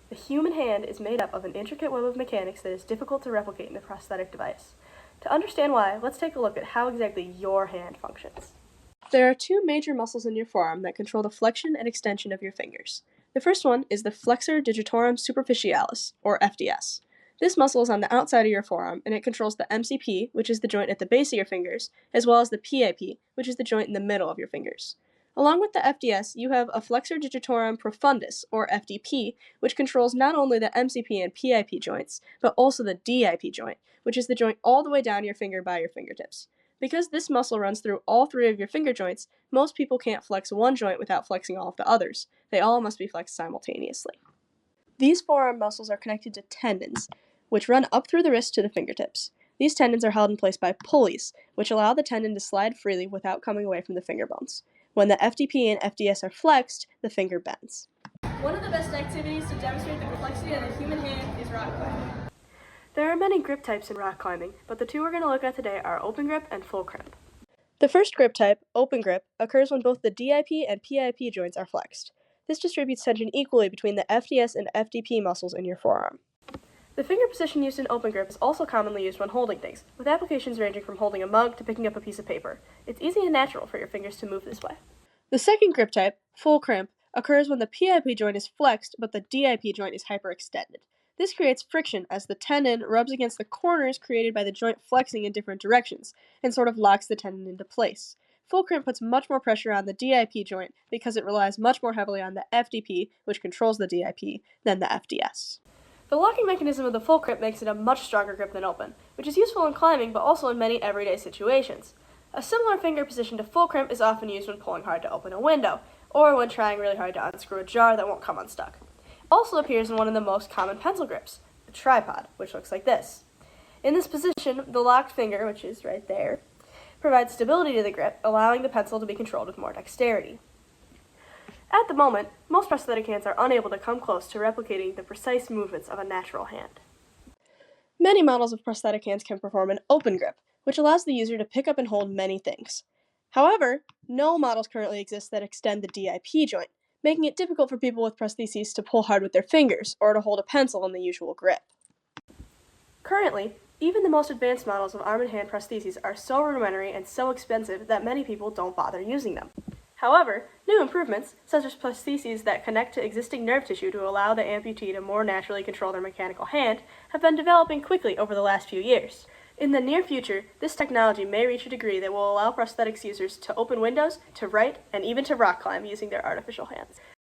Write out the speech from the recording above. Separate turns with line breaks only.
The human hand is made up of an intricate web of mechanics that is difficult to replicate in a prosthetic device. To understand why, let's take a look at how exactly your hand functions. There are two major muscles in your forearm that control the flexion and extension of your fingers. The first one is the flexor digitorum superficialis, or FDS. This muscle is on the outside of your forearm, and it controls the MCP, which is the joint at the base of your fingers, as well as the PIP, which is the joint in the middle of your fingers. Along with the FDS, you have a flexor digitorum profundus, or FDP, which controls not only the MCP and PIP joints, but also the DIP joint, which is the joint all the way down your finger by your fingertips. Because this muscle runs through all three of your finger joints, most people can't flex one joint without flexing all of the others. They all must be flexed simultaneously. These forearm muscles are connected to tendons, which run up through the wrist to the fingertips. These tendons are held in place by pulleys, which allow the tendon to slide freely without coming away from the finger bones. When the FDP and FDS are flexed, the finger bends. One of the best activities to demonstrate the complexity of the human hand is rock climbing. There are many grip types in rock climbing, but the two we're going to look at today are open grip and full crimp. The first grip type, open grip, occurs when both the DIP and PIP joints are flexed. This distributes tension equally between the FDS and FDP muscles in your forearm. The finger position used in open grip is also commonly used when holding things, with applications ranging from holding a mug to picking up a piece of paper. It's easy and natural for your fingers to move this way. The second grip type, full crimp, occurs when the PIP joint is flexed but the DIP joint is hyperextended. This creates friction as the tendon rubs against the corners created by the joint flexing in different directions, and sort of locks the tendon into place. Full crimp puts much more pressure on the DIP joint because it relies much more heavily on the FDP, which controls the DIP, than the FDS. The locking mechanism of the full crimp makes it a much stronger grip than open, which is useful in climbing but also in many everyday situations. A similar finger position to full crimp is often used when pulling hard to open a window, or when trying really hard to unscrew a jar that won't come unstuck. It also appears in one of the most common pencil grips, the tripod, which looks like this. In this position, the locked finger, which is right there, provides stability to the grip, allowing the pencil to be controlled with more dexterity. At the moment, most prosthetic hands are unable to come close to replicating the precise movements of a natural hand. Many models of prosthetic hands can perform an open grip, which allows the user to pick up and hold many things. However, no models currently exist that extend the DIP joint, making it difficult for people with prostheses to pull hard with their fingers or to hold a pencil in the usual grip. Currently, even the most advanced models of arm and hand prostheses are so rudimentary and so expensive that many people don't bother using them. However, new improvements, such as prostheses that connect to existing nerve tissue to allow the amputee to more naturally control their mechanical hand, have been developing quickly over the last few years. In the near future, this technology may reach a degree that will allow prosthetics users to open windows, to write, and even to rock climb using their artificial hands.